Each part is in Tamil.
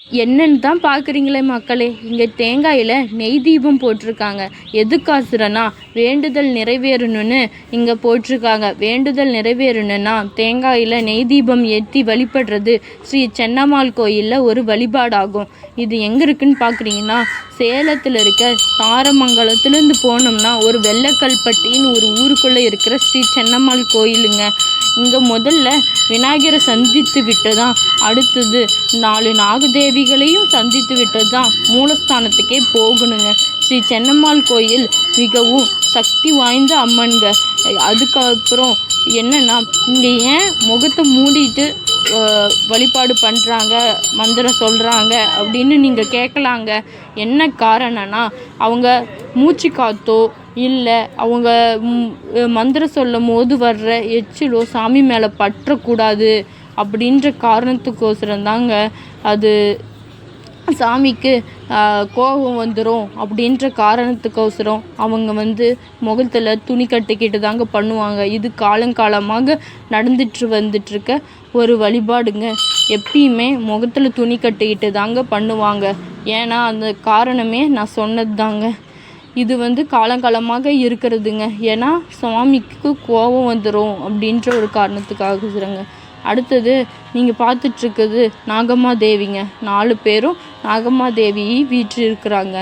என்னன்னு தான் பார்க்குறீங்களே மக்களே, இங்கே தேங்காயில் நெய் தீபம் போட்டிருக்காங்க. எதுக்காசுரனா வேண்டுதல் நிறைவேறணும்னு இங்கே போட்டிருக்காங்க. வேண்டுதல் நிறைவேறணும்னா தேங்காயில் நெய் தீபம் ஏற்றி வழிபடுறது ஸ்ரீ சென்னம்மாள் கோயிலில் ஒரு வழிபாடாகும். இது எங்கே இருக்குன்னு பார்க்குறீங்கன்னா, சேலத்தில் இருக்க தாரமங்கலத்துலேருந்து போனோம்னா ஒரு வெள்ளக்கல்பட்டின்னு ஒரு ஊருக்குள்ளே இருக்கிற ஸ்ரீ சென்னம்மாள் கோயிலுங்க. இங்கே முதல்ல விநாயகரை சந்தித்து விட்டு தான் அடுத்தது 4 நாகதேவிகளையும் சந்தித்து விட்டு தான் மூலஸ்தானத்துக்கே போகணுங்க. ஸ்ரீ சென்னம்மாள் கோயில் மிகவும் சக்தி வாய்ந்த அம்மன்க. அதுக்கப்புறம் என்னென்னா, இங்கே ஏன் முகத்தை மூடிட்டு வழிபாடு பண்ணுறாங்க, மந்திரம் சொல்கிறாங்க அப்படின்னு நீங்கள் கேட்கலாங்க. என்ன காரணம்னா, அவங்க மூச்சு காத்தோ இல்லை அவங்க மந்திரம் சொல்லும் போது வர்ற எச்சிலோ சாமி மேலே பற்றக்கூடாது அப்படின்ற காரணத்துக்கோசரம் தாங்க. அது சாமிக்கு கோபம் வந்துடும் அப்படின்ற காரணத்துக்கோசரம் அவங்க முகத்தில் துணி கட்டிக்கிட்டு தாங்க பண்ணுவாங்க. இது காலங்காலமாக நடந்துட்டு வந்துட்டுருக்க ஒரு வழிபாடுங்க. எப்பயுமே முகத்தில் துணி கட்டிக்கிட்டு தாங்க பண்ணுவாங்க. ஏன்னா அந்த காரணமே நான் சொன்னது தாங்க. இது காலங்காலமாக இருக்கிறதுங்க. ஏன்னா சுவாமிக்கு கோபம் வந்துடும் அப்படின்ற ஒரு காரணத்துக்காக. அடுத்தது நீங்கள் பார்த்துட்ருக்குது நாகம்மா தேவிங்க. 4 பேரும் நாகம்மா தேவி வீற்றில் இருக்கிறாங்க.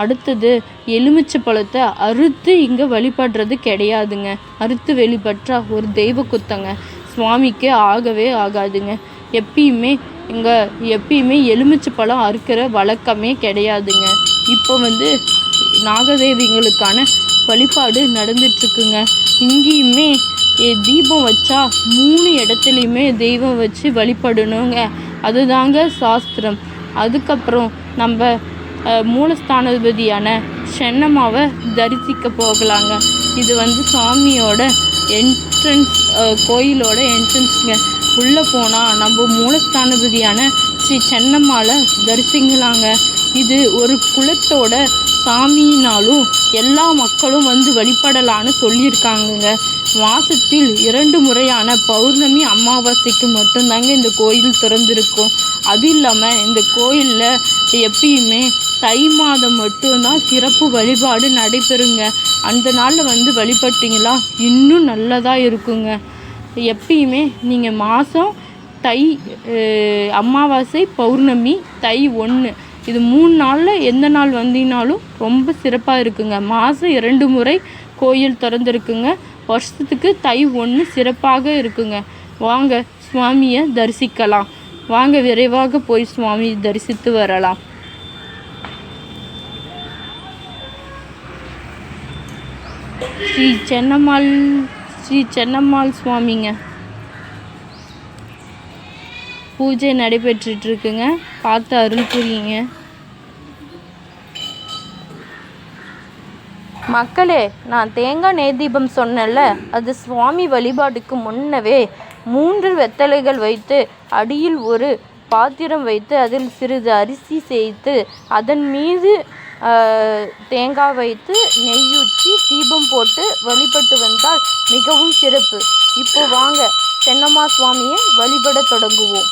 அடுத்தது எலுமிச்சை பழத்தை அறுத்து இங்கே வழிபடுறது கிடையாதுங்க. அறுத்து வழிபட்டா ஒரு தெய்வ குத்தங்க, சுவாமிக்கு ஆகவே ஆகாதுங்க. எப்பயுமே எலுமிச்சை பழம் அறுக்கிற வழக்கமே கிடையாதுங்க. இப்போ நாகதேவிகளுக்கான வழிபாடு நடந்துட்டுருக்குங்க. இங்கேயுமே தீபம் வச்சா 3 இடத்துலையுமே தெய்வம் வச்சு வழிபடணுங்க. அதுதாங்க சாஸ்திரம். அதுக்கப்புறம் நம்ம மூலஸ்தானாதிபதியான சென்னம்மாவை தரிசிக்க போகலாங்க. இது சாமியோட என்ட்ரன்ஸ், கோயிலோட என்ட்ரன்ஸுங்க. உள்ளே போனால் நம்ம மூலஸ்தானாதிபதியான ஸ்ரீ சென்னம்மாவை தரிசிக்கலாங்க. இது ஒரு குலத்தோட சாமினாலும் எல்லா மக்களும் வழிபடலான்னு சொல்லியிருக்காங்கங்க. மாதத்தில் 2 முறையான பௌர்ணமி அமாவாசைக்கு மட்டும்தாங்க இந்த கோயில் திறந்திருக்கும். அது இல்லாமல் இந்த கோயிலில் எப்பயுமே தை மாதம் மட்டும்தான் சிறப்பு வழிபாடு நடைபெறுங்க. அந்த நாளில் வழிபட்டிங்களா இன்னும் நல்லதாக இருக்குங்க. எப்பயுமே நீங்கள் மாதம் தை, அமாவாசை, பௌர்ணமி, தை 1 இது 3 நாளில் எந்த நாள் வந்தீங்கனாலும் ரொம்ப சிறப்பாக இருக்குங்க. மாதம் 2 முறை கோயில் திறந்துருக்குங்க. வருஷத்துக்கு தை 1 சிறப்பாக இருக்குங்க. வாங்க சுவாமியை தரிசிக்கலாம். வாங்க விரைவாக போய் சுவாமி தரிசித்து வரலாம். ஸ்ரீ சென்னம்மாள் சுவாமிங்க. பூஜை நடைபெற்றுட்ருக்குங்க. பார்த்து அருள் புரியுங்க. மக்களே, நான் தேங்காய் நெய் தீபம் சொன்னேன்ல, அது சுவாமி வழிபாடுக்கு முன்னவே 3 வெத்தலைகள் வைத்து அடியில் ஒரு பாத்திரம் வைத்து அதில் சிறிது அரிசி சேர்த்து அதன் மீது தேங்காய் வைத்து நெய்யூற்றி தீபம் போட்டு வழிபட்டு வந்தால் மிகவும் சிறப்பு. இப்போ வாங்க சென்னம்மா சுவாமியை வழிபட தொடங்குவோம்.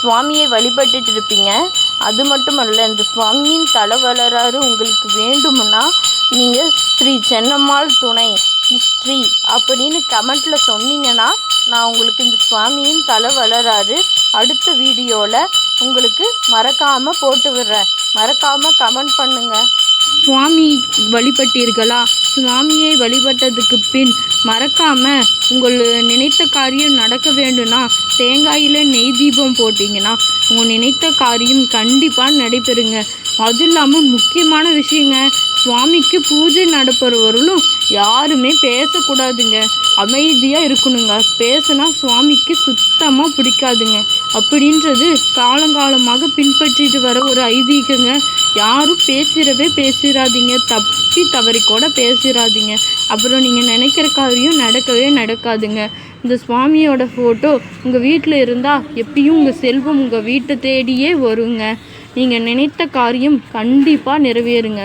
சுவாமியை வழிபட்டுட்டு இருப்பீங்க. அது மட்டுமல்ல, இந்த சுவாமியின் தலவரலாறு உங்களுக்கு வேண்டும்னா நீங்கள் ஸ்ரீ சென்னம்மாள் துணை ஹிஸ்ட்ரி அப்படின்னு கமெண்ட்டில் சொன்னீங்கன்னா நான் உங்களுக்கு இந்த சுவாமியின் தலவரலாறு அடுத்த வீடியோவில் உங்களுக்கு மறக்காமல் போட்டு விடுறேன். மறக்காமல் கமெண்ட் பண்ணுங்கள். சுவாமி வழிபட்டீர்களா? சுவாமியை வழிபட்டதுக்கு பின் மறக்காமல் உங்கள் நினைத்த காரியம் நடக்க வேண்டும்னா தேங்காயில் நெய் தீபம் போட்டிங்கன்னா உங்கள் நினைத்த காரியம் கண்டிப்பாக நடைபெறுங்க. அதுவும் இல்லாமல் முக்கியமான விஷயங்க, சுவாமிக்கு பூஜை நடப்பவர்களும் யாருமே பேசக்கூடாதுங்க. அமைதியாக இருக்கணுங்க. பேசினா சுவாமிக்கு சுத்தமாக பிடிக்காதுங்க. அப்படின்றது காலங்காலமாக பின்பற்றிட்டு வர ஒரு ஐதீகங்க. யாரும் பேசிடாதீங்க. தப்பி தவறி கூட பேசிடாதீங்க. அப்புறம் நீங்கள் நினைக்கிற காரியம் நடக்கவே நடக்காதுங்க. இந்த சுவாமியோட ஃபோட்டோ உங்கள் வீட்டில் இருந்தால் எப்பயும் உங்கள் செல்வம் உங்கள் வீட்டை தேடியே வருங்க. நீங்கள் நினைத்த காரியம் கண்டிப்பாக நிறைவேறுங்க.